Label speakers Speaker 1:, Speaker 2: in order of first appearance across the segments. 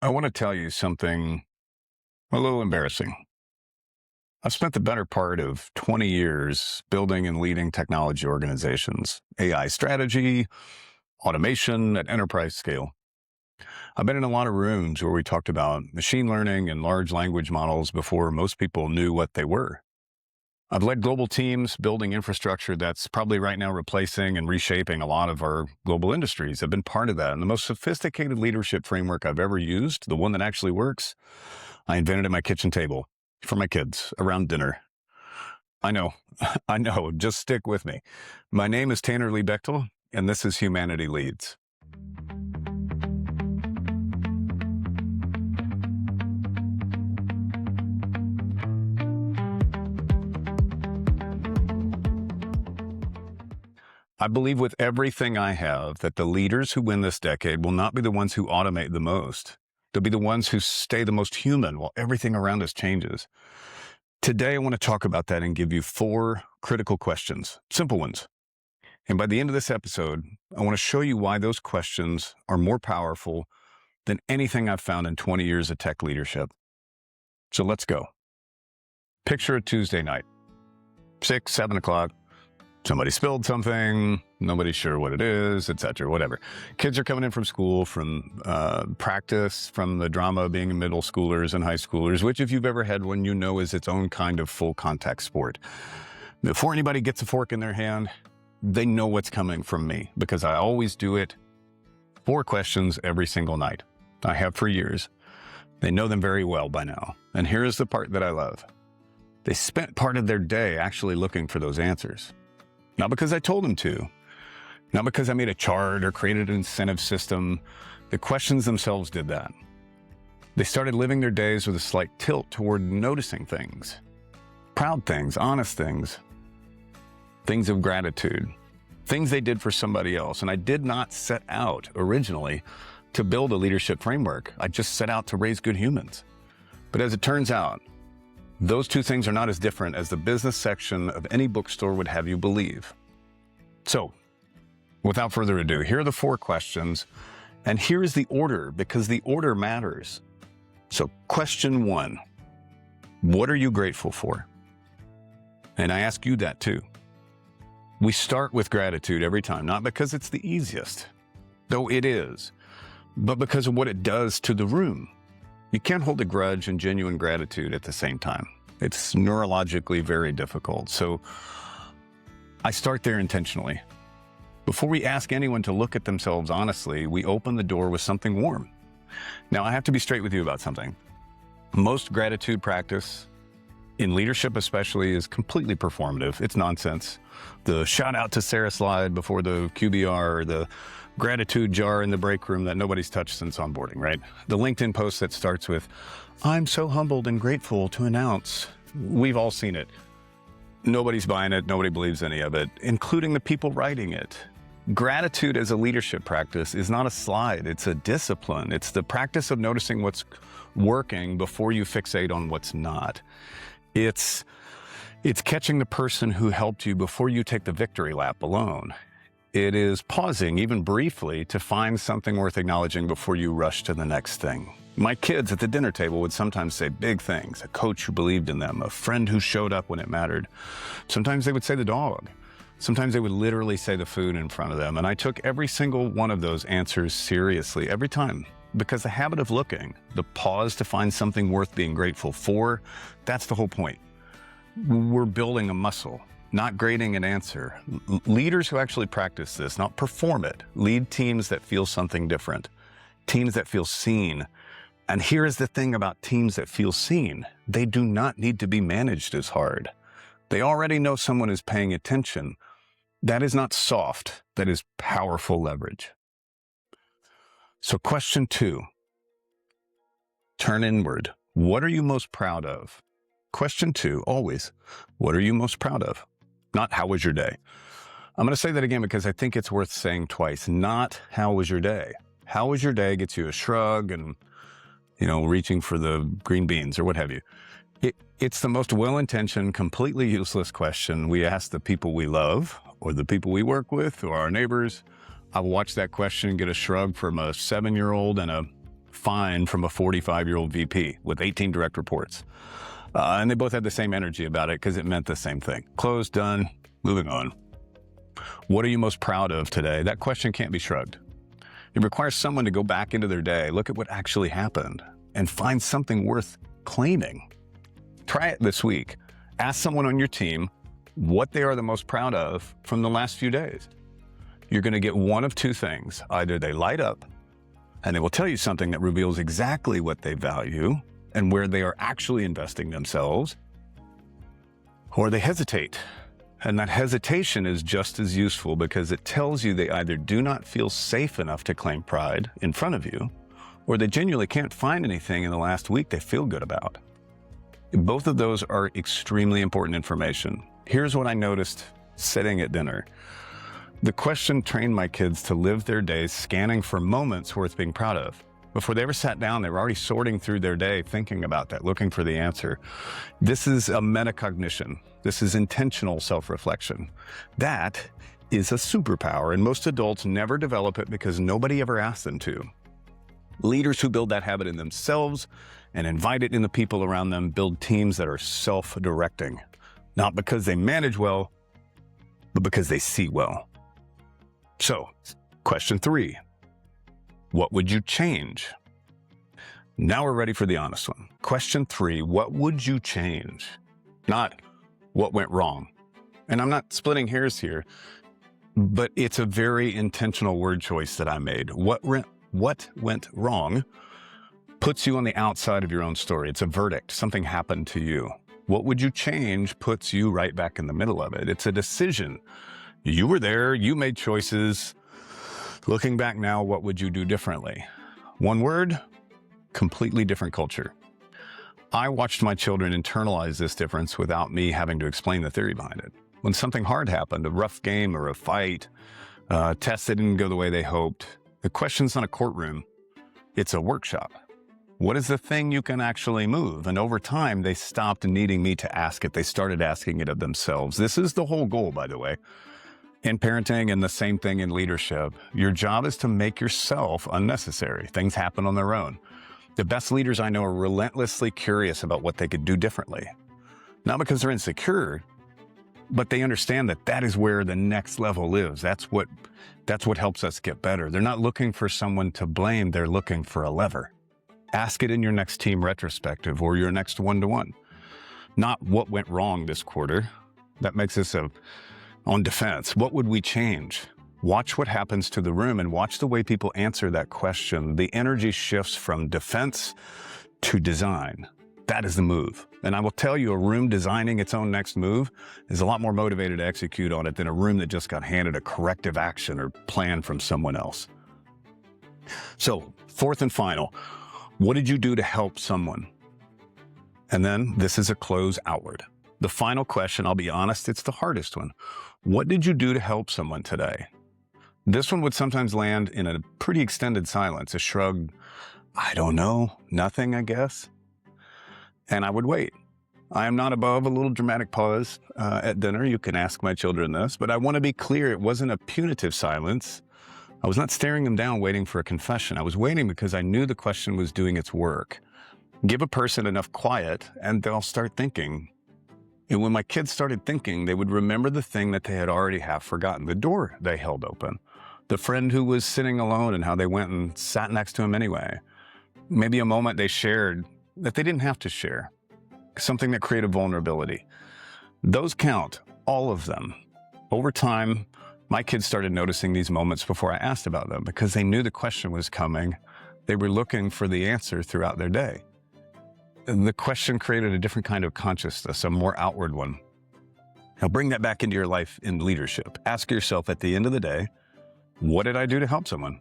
Speaker 1: I want to tell you something a little embarrassing. I've spent the better part of 20 years building and leading technology organizations, AI strategy, automation at enterprise scale. I've been in a lot of rooms where we talked about machine learning and large language models before most people knew what they were. I've led global teams building infrastructure that's probably right now replacing and reshaping a lot of our global industries. I've been part of that. And the most sophisticated leadership framework I've ever used, the one that actually works, I invented at my kitchen table for my kids around dinner. I know, I know, just stick with me. My name is Tanner Lee Bechtel, and this is Humanity Leads. I believe with everything I have that the leaders who win this decade will not be the ones who automate the most. They'll be the ones who stay the most human while everything around us changes. Today, I want to talk about that and give you 4 critical questions, simple ones. And by the end of this episode, I want to show you why those questions are more powerful than anything I've found in 20 years of tech leadership. So let's go. Picture a Tuesday night, 6, 7 o'clock. Somebody spilled something, nobody's sure what it is, etc., whatever. Kids are coming in from school, from practice, from the drama of being middle schoolers and high schoolers, which if you've ever had one, you know is its own kind of full contact sport. Before anybody gets a fork in their hand, they know what's coming from me because I always do it. 4 questions every single night. I have for years. They know them very well by now. And here's the part that I love. They spent part of their day actually looking for those answers. Not because I told them to, not because I made a chart or created an incentive system. The questions themselves did that. They started living their days with a slight tilt toward noticing things, proud things, honest things, things of gratitude, things they did for somebody else. And I did not set out originally to build a leadership framework. I just set out to raise good humans. But as it turns out, those 2 things are not as different as the business section of any bookstore would have you believe. So, without further ado, here are the 4 questions, and here is the order, because the order matters. So, question 1, what are you grateful for? And I ask you that too. We start with gratitude every time, not because it's the easiest, though it is, but because of what it does to the room. You can't hold a grudge and genuine gratitude at the same time. It's neurologically very difficult. So I start there intentionally. Before we ask anyone to look at themselves honestly, we open the door with something warm. Now, I have to be straight with you about something. Most gratitude practice, in leadership especially, is completely performative. It's nonsense. The shout out to Sarah slide before the QBR, or the gratitude jar in the break room that nobody's touched since onboarding, right? The LinkedIn post that starts with, "I'm so humbled and grateful to announce." We've all seen it. Nobody's buying it. Nobody believes any of it, including the people writing it. Gratitude as a leadership practice is not a slide. It's a discipline. It's the practice of noticing what's working before you fixate on what's not. It's catching the person who helped you before you take the victory lap alone. It is pausing, even briefly, to find something worth acknowledging before you rush to the next thing. My kids at the dinner table would sometimes say big things, a coach who believed in them, a friend who showed up when it mattered. Sometimes they would say the dog. Sometimes they would literally say the food in front of them. And I took every single one of those answers seriously every time. Because the habit of looking, the pause to find something worth being grateful for, that's the whole point. We're building a muscle, not grading an answer. Leaders who actually practice this, not perform it, lead teams that feel something different, teams that feel seen. And here is the thing about teams that feel seen. They do not need to be managed as hard. They already know someone is paying attention. That is not soft, that is powerful leverage. So question 2, turn inward. What are you most proud of? Question 2, always, what are you most proud of? Not how was your day? I'm going to say that again because I think it's worth saying twice. Not how was your day? How was your day gets you a shrug and, reaching for the green beans or what have you. It's the most well-intentioned, completely useless question we ask the people we love or the people we work with or our neighbors. I've watched that question get a shrug from a 7-year-old and a fine from a 45-year-old VP with 18 direct reports. And they both had the same energy about it because it meant the same thing. Closed, done, moving on. What are you most proud of today? That question can't be shrugged. It requires someone to go back into their day, look at what actually happened, and find something worth claiming. Try it this week. Ask someone on your team what they are the most proud of from the last few days. You're going to get one of two things. Either they light up and they will tell you something that reveals exactly what they value and where they are actually investing themselves, or they hesitate. And that hesitation is just as useful because it tells you they either do not feel safe enough to claim pride in front of you, or they genuinely can't find anything in the last week they feel good about. Both of those are extremely important information. Here's what I noticed sitting at dinner. The question trained my kids to live their days scanning for moments worth being proud of. Before they ever sat down, they were already sorting through their day, thinking about that, looking for the answer. This is a metacognition. This is intentional self-reflection. That is a superpower, and most adults never develop it because nobody ever asked them to. Leaders who build that habit in themselves and invite it in the people around them build teams that are self-directing, not because they manage well, but because they see well. So, question 3. What would you change? Now we're ready for the honest one. Question 3, what would you change? Not what went wrong. And I'm not splitting hairs here, but it's a very intentional word choice that I made. What went wrong puts you on the outside of your own story. It's a verdict. Something happened to you. What would you change puts you right back in the middle of it. It's a decision. You were there, you made choices. Looking back now, what would you do differently? One word, completely different culture. I watched my children internalize this difference without me having to explain the theory behind it. When something hard happened, a rough game or a fight, a test that didn't go the way they hoped, the question's not a courtroom, it's a workshop. What is the thing you can actually move? And over time, they stopped needing me to ask it. They started asking it of themselves. This is the whole goal, by the way. In parenting, and the same thing in leadership, your job is to make yourself unnecessary. Things happen on their own. The best leaders I know are relentlessly curious about what they could do differently. Not because they're insecure, but they understand that that is where the next level lives. That's what helps us get better. They're not looking for someone to blame. They're looking for a lever. Ask it in your next team retrospective or your next one-to-one. Not what went wrong this quarter. That makes us on defense. What would we change? Watch what happens to the room and watch the way people answer that question. The energy shifts from defense to design. That is the move. And I will tell you, a room designing its own next move is a lot more motivated to execute on it than a room that just got handed a corrective action or plan from someone else. So, fourth and final, what did you do to help someone? And then this is a close outward. The final question, I'll be honest, it's the hardest one. What did you do to help someone today? This one would sometimes land in a pretty extended silence, a shrug, I don't know, nothing, I guess. And I would wait. I am not above a little dramatic pause at dinner. You can ask my children this, but I want to be clear, it wasn't a punitive silence. I was not staring them down waiting for a confession. I was waiting because I knew the question was doing its work. Give a person enough quiet and they'll start thinking. And when my kids started thinking, they would remember the thing that they had already half forgotten, the door they held open, the friend who was sitting alone and how they went and sat next to him anyway. Maybe a moment they shared that they didn't have to share, something that created vulnerability. Those count, all of them. Over time, my kids started noticing these moments before I asked about them because they knew the question was coming. They were looking for the answer throughout their day. The question created a different kind of consciousness, a more outward one. Now bring that back into your life in leadership. Ask yourself at the end of the day, what did I do to help someone?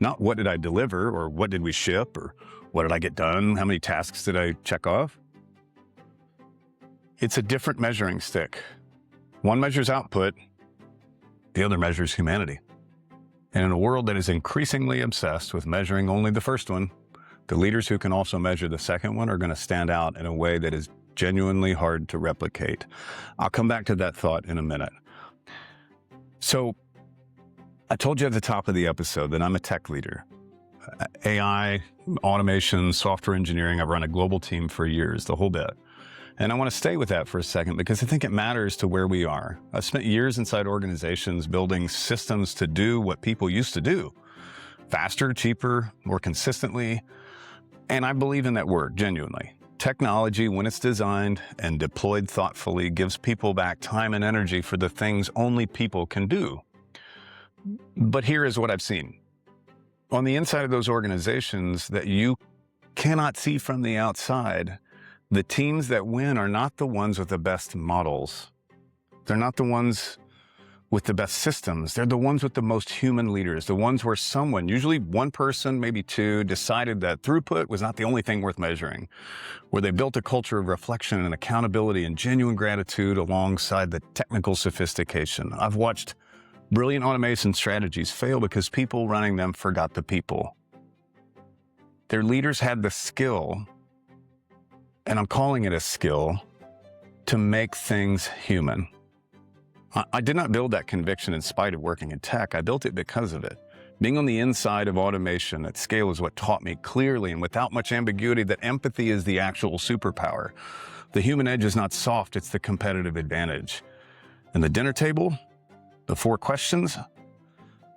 Speaker 1: Not what did I deliver or what did we ship or what did I get done? How many tasks did I check off? It's a different measuring stick. One measures output, the other measures humanity. And in a world that is increasingly obsessed with measuring only the first one, the leaders who can also measure the second one are going to stand out in a way that is genuinely hard to replicate. I'll come back to that thought in a minute. So, I told you at the top of the episode that I'm a tech leader. AI, automation, software engineering. I've run a global team for years, the whole bit. And I want to stay with that for a second because I think it matters to where we are. I've spent years inside organizations building systems to do what people used to do. Faster, cheaper, more consistently. And I believe in that word, genuinely. Technology, when it's designed and deployed thoughtfully, gives people back time and energy for the things only people can do. But here is what I've seen. On the inside of those organizations that you cannot see from the outside, the teams that win are not the ones with the best models. They're not the ones with the best systems. They're the ones with the most human leaders, the ones where someone, usually one person, maybe two, decided that throughput was not the only thing worth measuring, where they built a culture of reflection and accountability and genuine gratitude alongside the technical sophistication. I've watched brilliant automation strategies fail because people running them forgot the people. Their leaders had the skill, and I'm calling it a skill, to make things human. I did not build that conviction in spite of working in tech. I built it because of it. Being on the inside of automation at scale is what taught me clearly and without much ambiguity that empathy is the actual superpower. The human edge is not soft, it's the competitive advantage. And the dinner table, the 4 questions,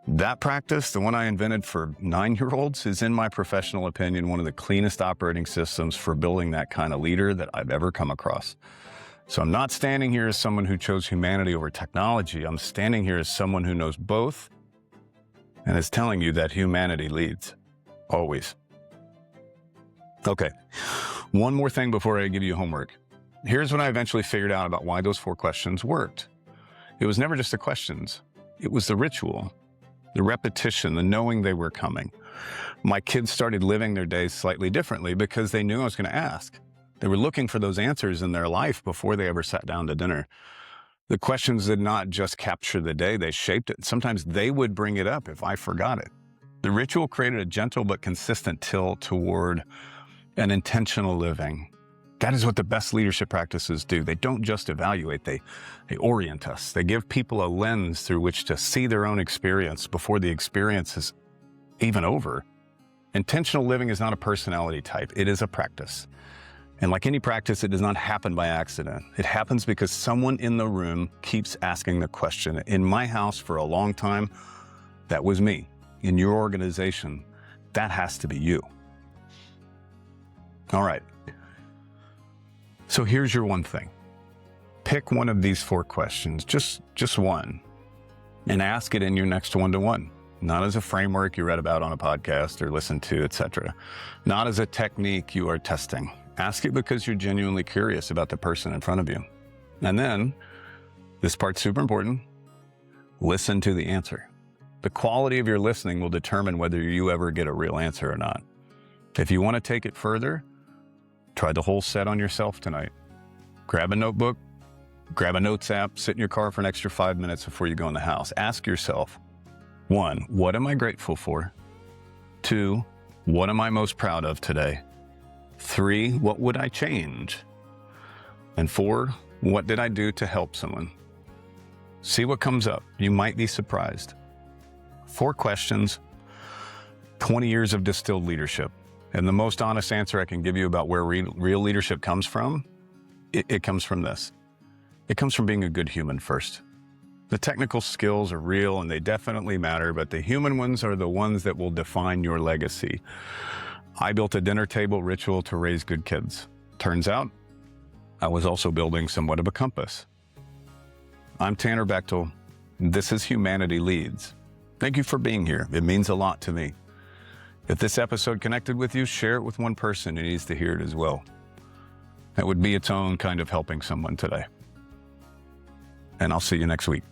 Speaker 1: that practice, the one I invented for 9-year-olds, is, in my professional opinion, one of the cleanest operating systems for building that kind of leader that I've ever come across. So I'm not standing here as someone who chose humanity over technology. I'm standing here as someone who knows both and is telling you that humanity leads, always. Okay, one more thing before I give you homework. Here's what I eventually figured out about why those 4 questions worked. It was never just the questions. It was the ritual, the repetition, the knowing they were coming. My kids started living their days slightly differently because they knew I was going to ask. They were looking for those answers in their life before they ever sat down to dinner. The questions did not just capture the day, they shaped it. Sometimes they would bring it up if I forgot it. The ritual created a gentle but consistent tilt toward an intentional living. That is what the best leadership practices do. They don't just evaluate, they orient us. They give people a lens through which to see their own experience before the experience is even over. Intentional living is not a personality type, it is a practice. And like any practice, it does not happen by accident. It happens because someone in the room keeps asking the question. In my house for a long time, that was me. In your organization, that has to be you. All right. So here's your one thing. Pick one of these 4 questions, just one, and ask it in your next one-to-one. Not as a framework you read about on a podcast or listened to, etc. Not as a technique you are testing. Ask it because you're genuinely curious about the person in front of you. And then, this part's super important, listen to the answer. The quality of your listening will determine whether you ever get a real answer or not. If you want to take it further, try the whole set on yourself tonight. Grab a notebook, grab a notes app, sit in your car for an extra 5 minutes before you go in the house. Ask yourself, 1, what am I grateful for? 2, what am I most proud of today? 3, what would I change? And 4, what did I do to help someone? See what comes up. You might be surprised. 4 questions, 20 years of distilled leadership. And the most honest answer I can give you about where real leadership comes from, it comes from this. It comes from being a good human first. The technical skills are real and they definitely matter, but the human ones are the ones that will define your legacy. I built a dinner table ritual to raise good kids. Turns out, I was also building somewhat of a compass. I'm Tanner Bechtel. This is Humanity Leads. Thank you for being here. It means a lot to me. If this episode connected with you, share it with one person who needs to hear it as well. That would be its own kind of helping someone today. And I'll see you next week.